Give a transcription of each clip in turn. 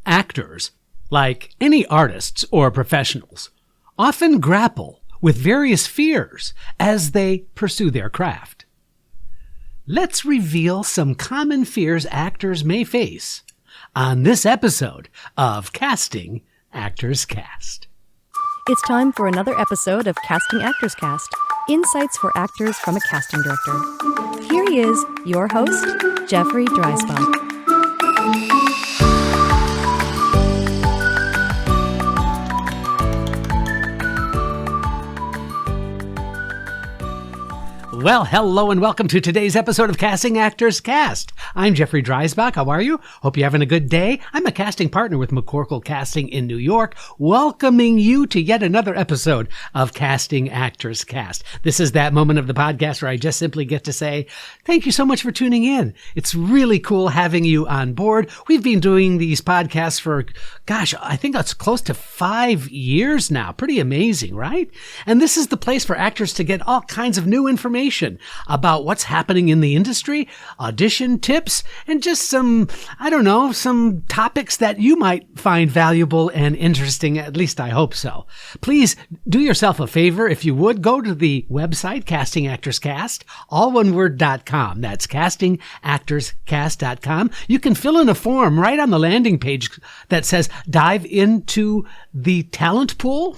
Actors, like any artists or professionals, often grapple with various fears as they pursue their craft. Let's reveal some common fears actors may face on this episode of Casting Actors Cast. It's time for another episode of Casting Actors Cast, insights for actors from a casting director. Here he is, your host, Jeffrey Dreisbach. Well, hello and welcome to today's episode of Casting Actors Cast. I'm Jeffrey Dreisbach. How are you? Hope you're having a good day. I'm a casting partner with McCorkle Casting in New York, welcoming you to yet another episode of Casting Actors Cast. This is that moment of the podcast where I just simply get to say, thank you so much for tuning in. It's really cool having you on board. We've been doing these podcasts for, I think that's close to 5 years now. Pretty amazing, right? And this is the place for actors to get all kinds of new information about what's happening in the industry, audition tips, and just some topics that you might find valuable and interesting. At least I hope so. Please do yourself a favor. If you would, go to the website, Casting Actors Cast, all one word.com. That's castingactorscast.com. You can fill in a form right on the landing page that says dive into the talent pool.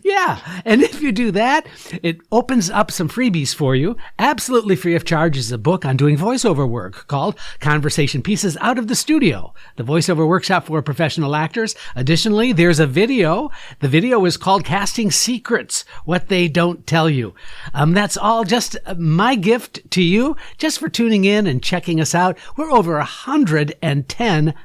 Yeah. And if you do that, it opens up some freebies for you. Absolutely free of charge is a book on doing voiceover work called Conversation Pieces Out of the Studio, the voiceover workshop for professional actors. Additionally, there's a video. The video is called Casting Secrets, What They Don't Tell You. That's all just my gift to you, just for tuning in and checking us out. We're over 110,000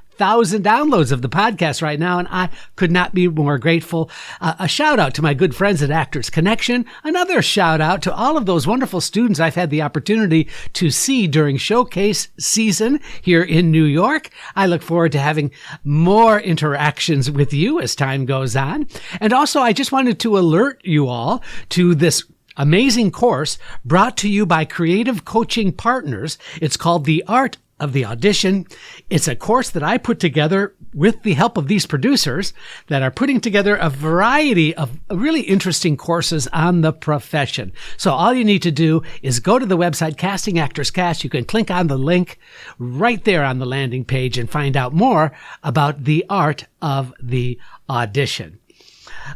downloads of the podcast right now, and I could not be more grateful. A shout out to my good friends at Actors Connection. Another shout out to all of those wonderful students I've had the opportunity to see during showcase season here in New York. I look forward to having more interactions with you as time goes on. And also, I just wanted to alert you all to this amazing course brought to you by Creative Coaching Partners. It's called The Art of the Audition. It's a course that I put together with the help of these producers that are putting together a variety of really interesting courses on the profession. So all you need to do is go to the website, Casting Actors Cast. You can click on the link right there on the landing page and find out more about the art of the audition.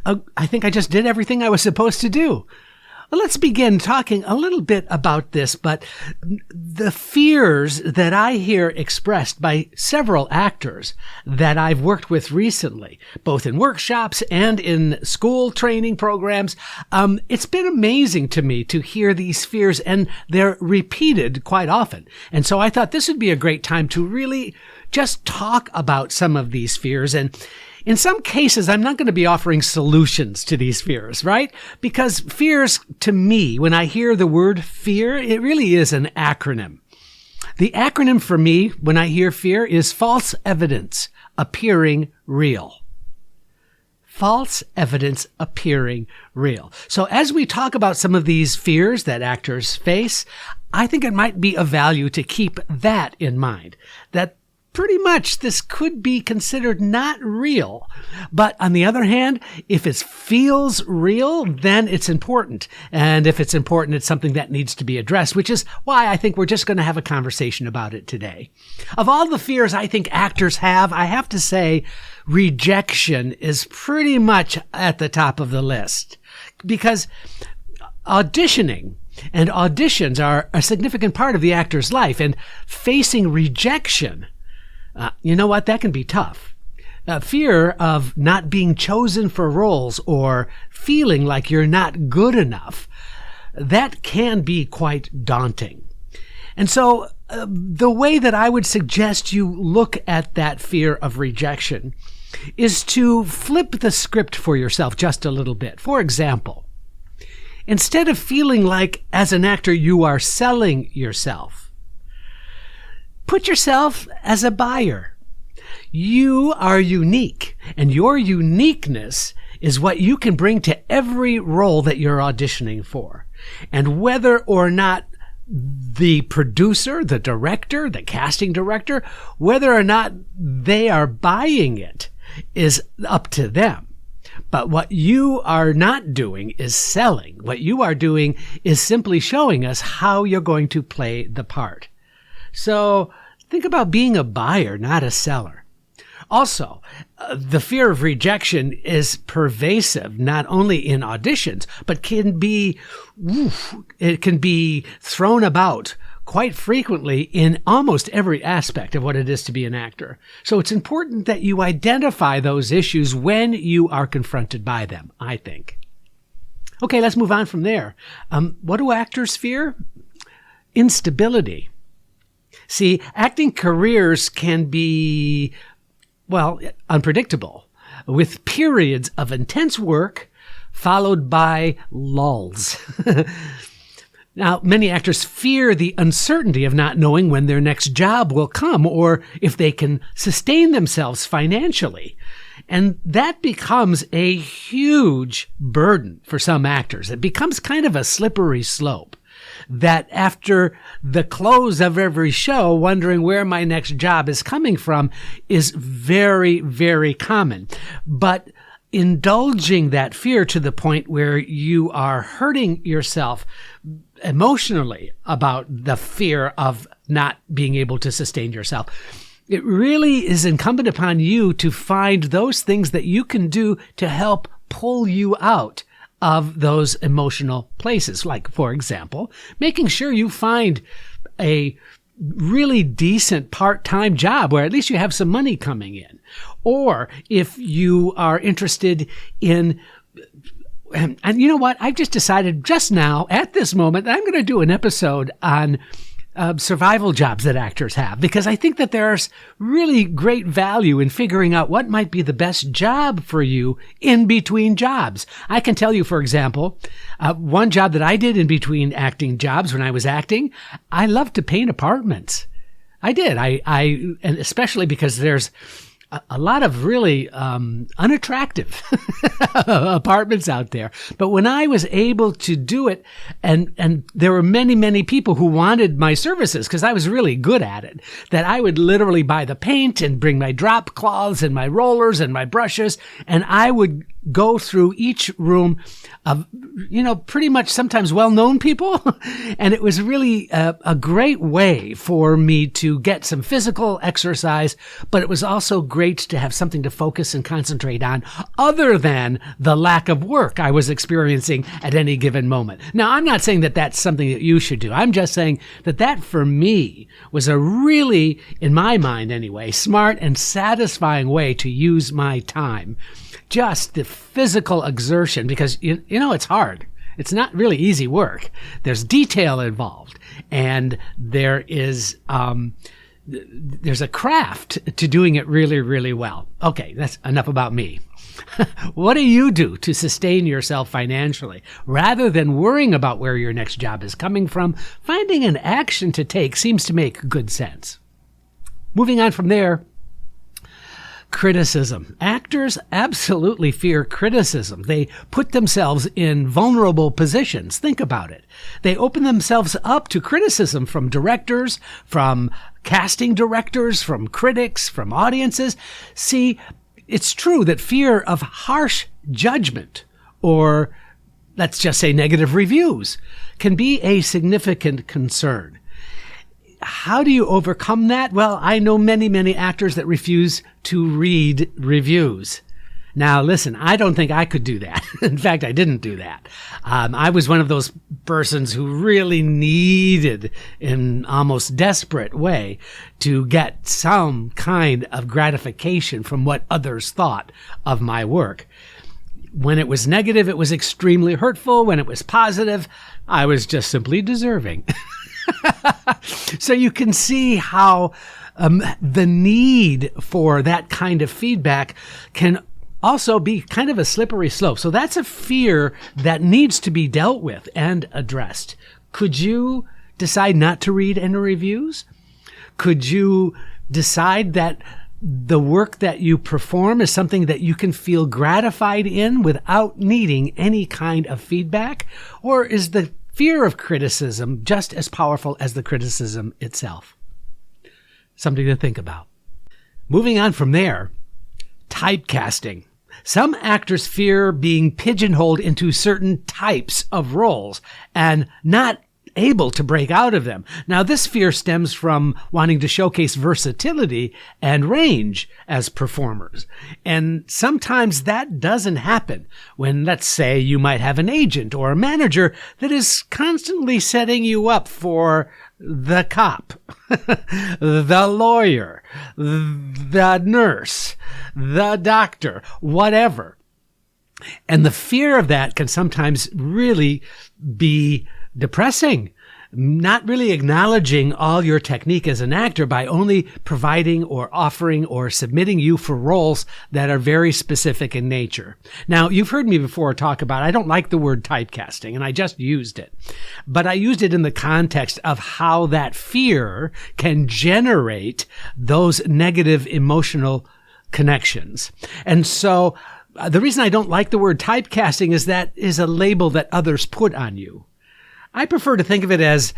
I think I just did everything I was supposed to do. Well, let's begin talking a little bit about this, but the fears that I hear expressed by several actors that I've worked with recently, both in workshops and in school training programs, it's been amazing to me to hear these fears, and they're repeated quite often. And so I thought this would be a great time to really just talk about some of these fears. And in some cases, I'm not going to be offering solutions to these fears, right? Because fears, to me, when I hear the word fear, it really is an acronym. The acronym for me, when I hear fear, is false evidence appearing real. False evidence appearing real. So as we talk about some of these fears that actors face, I think it might be of value to keep that in mind, that pretty much this could be considered not real. But on the other hand, if it feels real, then it's important. And if it's important, it's something that needs to be addressed, which is why I think we're just going to have a conversation about it today. Of all the fears I think actors have, I have to say rejection is pretty much at the top of the list. Because auditioning and auditions are a significant part of the actor's life, and facing rejection, you know what? That can be tough. Fear of not being chosen for roles or feeling like you're not good enough, that can be quite daunting. And so the way that I would suggest you look at that fear of rejection is to flip the script for yourself just a little bit. For example, instead of feeling like as an actor you are selling yourself, put yourself as a buyer. You are unique, and your uniqueness is what you can bring to every role that you're auditioning for. And whether or not The producer, the director, the casting director, whether or not they are buying it is up to them. But what you are not doing is selling. What you are doing is simply showing us how you're going to play the part. So think about being a buyer, not a seller. Also, the fear of rejection is pervasive, not only in auditions, but it can be thrown about quite frequently in almost every aspect of what it is to be an actor. So it's important that you identify those issues when you are confronted by them, I think. Okay, let's move on from there. What do actors fear? Instability. See, acting careers can be, unpredictable, with periods of intense work followed by lulls. Now, many actors fear the uncertainty of not knowing when their next job will come or if they can sustain themselves financially. And that becomes a huge burden for some actors. It becomes kind of a slippery slope that after the close of every show, wondering where my next job is coming from is very, very common. But indulging that fear to the point where you are hurting yourself emotionally about the fear of not being able to sustain yourself, it really is incumbent upon you to find those things that you can do to help pull you out of those emotional places. Like, for example, making sure you find a really decent part-time job where at least you have some money coming in. Or if you are interested in, and you know what? I've just decided just now at this moment that I'm going to do an episode on survival jobs that actors have, because I think that there's really great value in figuring out what might be the best job for you in between jobs. I can tell you, for example, one job that I did in between acting jobs when I was acting, I loved to paint apartments. I did. And especially because there's a lot of really unattractive apartments out there. But when I was able to do it, and there were many, many people who wanted my services because I was really good at it, that I would literally buy the paint and bring my drop cloths and my rollers and my brushes, and I would go through each room of, pretty much sometimes well-known people. And it was really a great way for me to get some physical exercise, but it was also great to have something to focus and concentrate on other than the lack of work I was experiencing at any given moment. Now, I'm not saying that that's something that you should do. I'm just saying that for me was a really, in my mind anyway, smart and satisfying way to use my time. Just the physical exertion, because, it's hard. It's not really easy work. There's detail involved, and there's a craft to doing it really, really well. Okay, that's enough about me. What do you do to sustain yourself financially? Rather than worrying about where your next job is coming from, finding an action to take seems to make good sense. Moving on from there, criticism. Actors absolutely fear criticism. They put themselves in vulnerable positions. Think about it. They open themselves up to criticism from directors, from casting directors, from critics, from audiences. See, it's true that fear of harsh judgment, or let's just say negative reviews, can be a significant concern. How do you overcome that? Well, I know many, many actors that refuse to read reviews. Now, listen, I don't think I could do that. In fact, I didn't do that. I was one of those persons who really needed, in almost desperate way, to get some kind of gratification from what others thought of my work. When it was negative, it was extremely hurtful. When it was positive, I was just simply deserving. So you can see how the need for that kind of feedback can also be kind of a slippery slope. So that's a fear that needs to be dealt with and addressed. Could you decide not to read any reviews? Could you decide that the work that you perform is something that you can feel gratified in without needing any kind of feedback? Or is the fear of criticism just as powerful as the criticism itself. Something to think about. Moving on from there, typecasting. Some actors fear being pigeonholed into certain types of roles and not able to break out of them. Now, this fear stems from wanting to showcase versatility and range as performers. And sometimes that doesn't happen when, let's say, you might have an agent or a manager that is constantly setting you up for the cop, the lawyer, the nurse, the doctor, whatever. And the fear of that can sometimes really be depressing, not really acknowledging all your technique as an actor by only providing or offering or submitting you for roles that are very specific in nature. Now, you've heard me before talk about, I don't like the word typecasting, and I just used it. But I used it in the context of how that fear can generate those negative emotional connections. And so the reason I don't like the word typecasting is that is a label that others put on you. I prefer to think of it as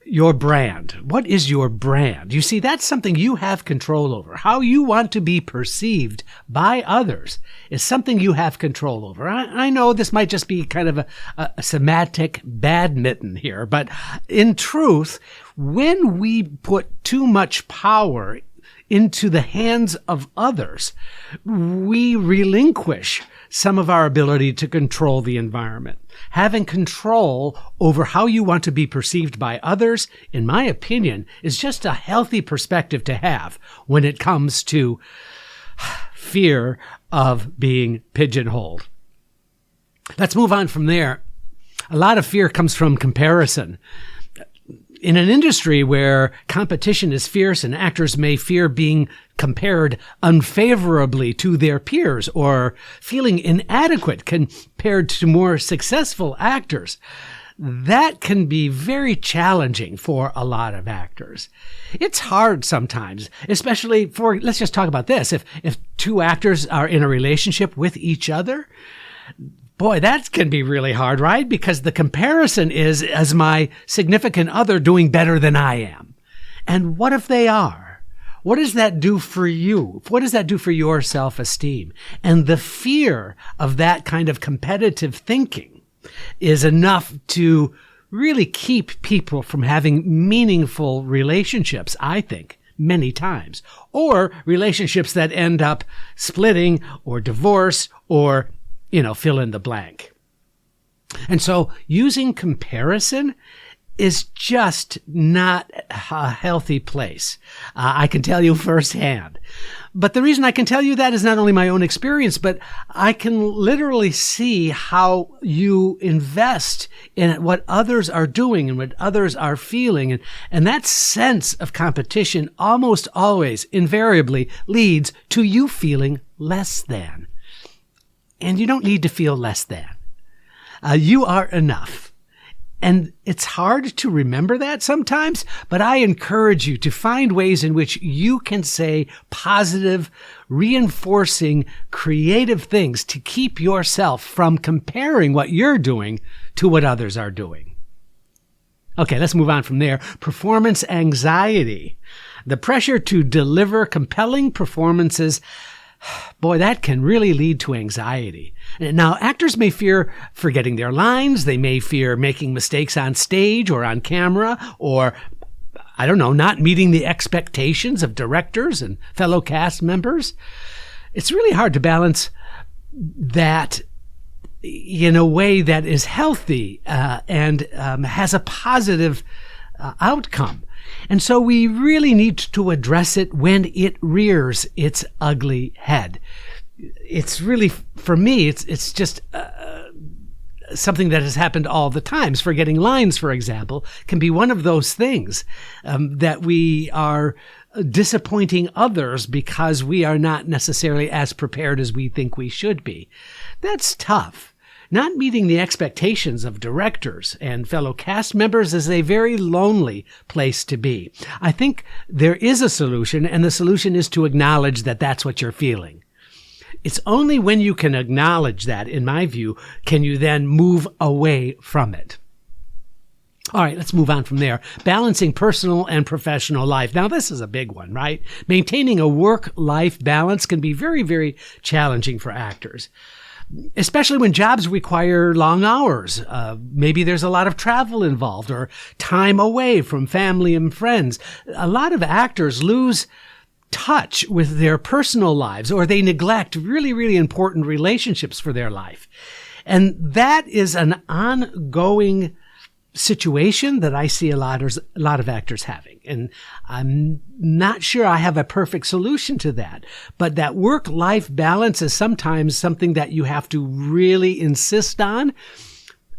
your brand. What is your brand? You see, that's something you have control over. How you want to be perceived by others is something you have control over. I know this might just be kind of a semantic badminton here, but in truth, when we put too much power into the hands of others, we relinquish some of our ability to control the environment. Having control over how you want to be perceived by others, in my opinion, is just a healthy perspective to have when it comes to fear of being pigeonholed. Let's move on from there. A lot of fear comes from comparison. In an industry where competition is fierce and actors may fear being compared unfavorably to their peers or feeling inadequate compared to more successful actors, that can be very challenging for a lot of actors. It's hard sometimes, especially for, let's just talk about this. If two actors are in a relationship with each other, boy, that can be really hard, right? Because the comparison is as my significant other doing better than I am. And what if they are? What does that do for you? What does that do for your self-esteem? And the fear of that kind of competitive thinking is enough to really keep people from having meaningful relationships, I think, many times. Or relationships that end up splitting or divorce or fill in the blank. And so using comparison is just not a healthy place. I can tell you firsthand. But the reason I can tell you that is not only my own experience, but I can literally see how you invest in what others are doing and what others are feeling. And that sense of competition almost always, invariably, leads to you feeling less than. And you don't need to feel less than. You are enough. And it's hard to remember that sometimes, but I encourage you to find ways in which you can say positive, reinforcing, creative things to keep yourself from comparing what you're doing to what others are doing. Okay, let's move on from there. Performance anxiety. The pressure to deliver compelling performances, boy, that can really lead to anxiety. Now, actors may fear forgetting their lines. They may fear making mistakes on stage or on camera, or, not meeting the expectations of directors and fellow cast members. It's really hard to balance that in a way that is healthy and has a positive outcome. And so we really need to address it when it rears its ugly head. It's really, for me, it's just something that has happened all the times. Forgetting lines, for example, can be one of those things that we are disappointing others because we are not necessarily as prepared as we think we should be. That's tough. Not meeting the expectations of directors and fellow cast members is a very lonely place to be. I think there is a solution, and the solution is to acknowledge that that's what you're feeling. It's only when you can acknowledge that, in my view, can you then move away from it. All right, let's move on from there. Balancing personal and professional life. Now, this is a big one, right? Maintaining a work-life balance can be very, very challenging for actors, especially when jobs require long hours. Maybe there's a lot of travel involved or time away from family and friends. A lot of actors lose touch with their personal lives, or they neglect really, really important relationships for their life. And that is an ongoing situation that I see a lot of actors having. And I'm not sure I have a perfect solution to that. But that work-life balance is sometimes something that you have to really insist on.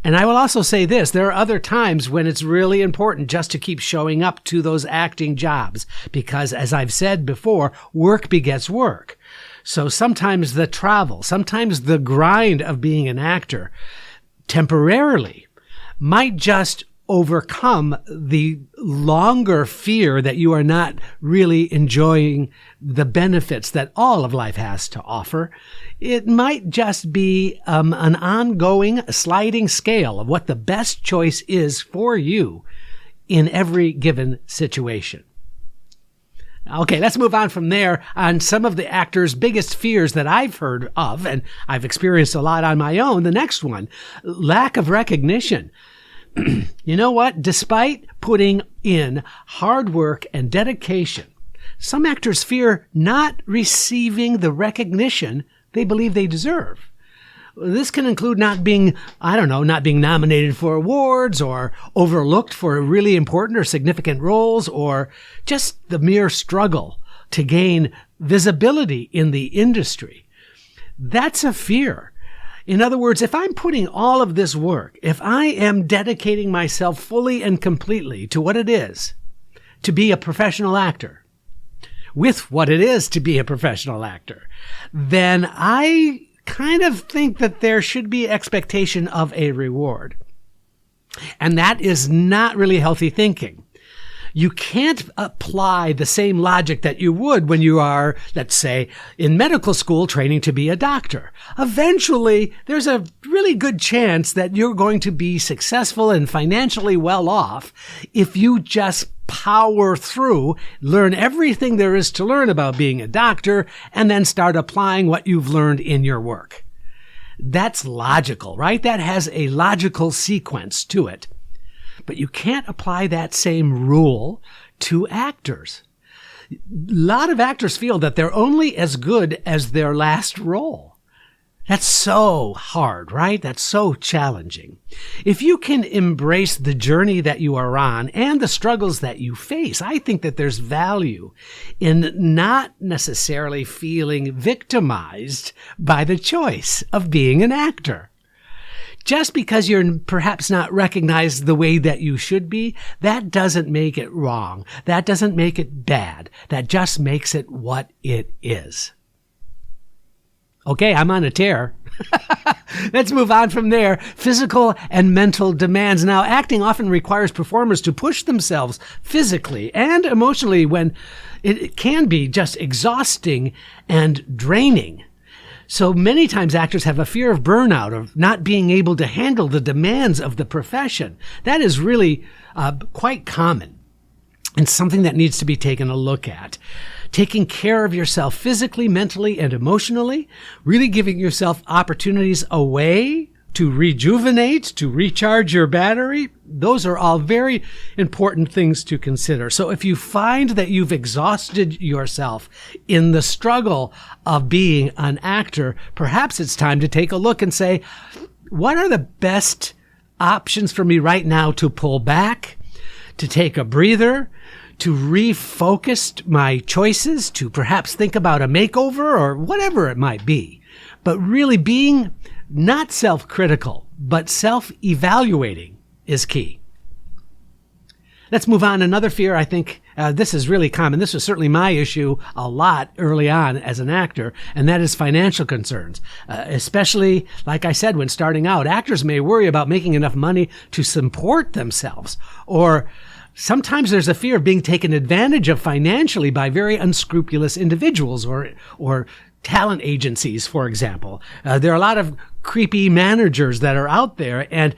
And I will also say this, there are other times when it's really important just to keep showing up to those acting jobs. Because as I've said before, work begets work. So sometimes the travel, sometimes the grind of being an actor temporarily might just overcome the longer fear that you are not really enjoying the benefits that all of life has to offer. It might just be an ongoing sliding scale of what the best choice is for you in every given situation. Okay, let's move on from there on some of the actors' biggest fears that I've heard of, and I've experienced a lot on my own. The next one, lack of recognition. You know what? Despite putting in hard work and dedication, some actors fear not receiving the recognition they believe they deserve. This can include not being nominated for awards or overlooked for really important or significant roles, or just the mere struggle to gain visibility in the industry. That's a fear. In other words, if I'm putting all of this work, if I am dedicating myself fully and completely to what it is to be a professional actor, with what it is to be a professional actor, then I kind of think that there should be expectation of a reward. And that is not really healthy thinking. You can't apply the same logic that you would when you are, let's say, in medical school training to be a doctor. Eventually, there's a really good chance that you're going to be successful and financially well off if you just power through, learn everything there is to learn about being a doctor, and then start applying what you've learned in your work. That's logical, right? That has a logical sequence to it. But you can't apply that same rule to actors. A lot of actors feel that they're only as good as their last role. That's so hard, right? That's so challenging. If you can embrace the journey that you are on and the struggles that you face, I think that there's value in not necessarily feeling victimized by the choice of being an actor. Just because you're perhaps not recognized the way that you should be, that doesn't make it wrong. That doesn't make it bad. That just makes it what it is. Okay, I'm on a tear. Let's move on from there. Physical and mental demands. Now, acting often requires performers to push themselves physically and emotionally when it can be just exhausting and draining. So many times actors have a fear of burnout, of not being able to handle the demands of the profession. That is really quite common and something that needs to be taken a look at. Taking care of yourself physically, mentally, and emotionally, really giving yourself opportunities away to rejuvenate, to recharge your battery. Those are all very important things to consider. So if you find that you've exhausted yourself in the struggle of being an actor, perhaps it's time to take a look and say, what are the best options for me right now to pull back, to take a breather, to refocus my choices, to perhaps think about a makeover or whatever it might be. But really being not self-critical, but self-evaluating is key. Let's move on. Another fear, I think, this is really common. This was certainly my issue a lot early on as an actor, and that is financial concerns. Especially, like I said, when starting out, actors may worry about making enough money to support themselves, or sometimes there's a fear of being taken advantage of financially by very unscrupulous individuals or talent agencies, for example. There are a lot of creepy managers that are out there, and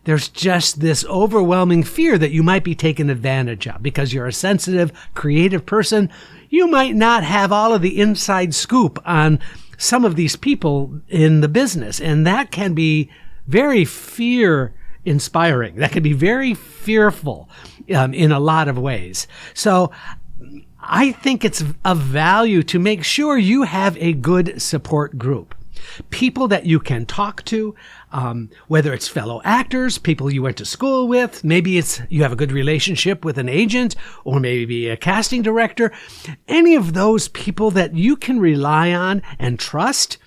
there's just this overwhelming fear that you might be taken advantage of because you're a sensitive, creative person. You might not have all of the inside scoop on some of these people in the business, and that can be very fear-inspiring. That can be very fearful in a lot of ways. So I think it's of value to make sure you have a good support group. People that you can talk to, whether it's fellow actors, people you went to school with, maybe it's you have a good relationship with an agent or maybe a casting director, any of those people that you can rely on and trust,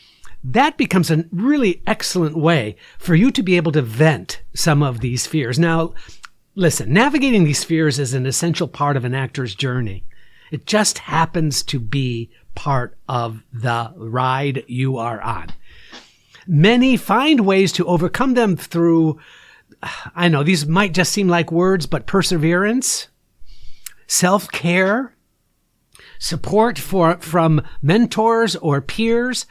that becomes a really excellent way for you to be able to vent some of these fears. Now, listen, navigating these fears is an essential part of an actor's journey. It just happens to be part of the ride you are on. Many find ways to overcome them through, I know these might just seem like words, but perseverance, self-care, support from mentors or peers.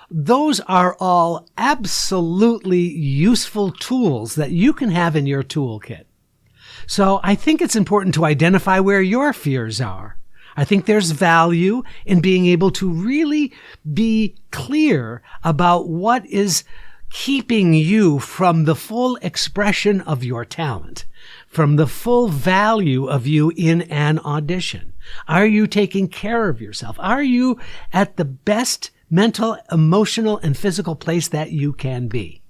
Those are all absolutely useful tools that you can have in your toolkit. So I think it's important to identify where your fears are. I think there's value in being able to really be clear about what is keeping you from the full expression of your talent, from the full value of you in an audition. Are you taking care of yourself? Are you at the best mental, emotional, and physical place that you can be?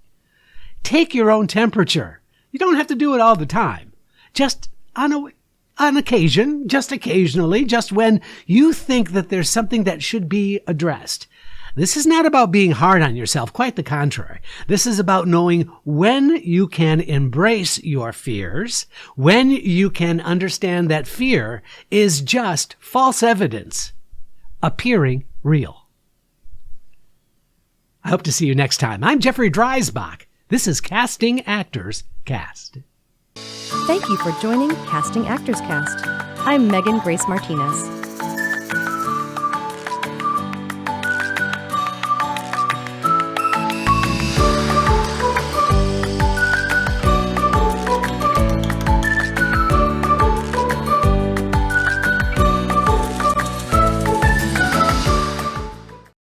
Take your own temperature. You don't have to do it all the time. Just on occasion, just occasionally, just when you think that there's something that should be addressed. This is not about being hard on yourself, quite the contrary. This is about knowing when you can embrace your fears, when you can understand that fear is just false evidence appearing real. I hope to see you next time. I'm Jeffrey Dreisbach. This is Casting Actors Cast. Thank you for joining Casting Actors Cast. I'm Megan Grace Martinez.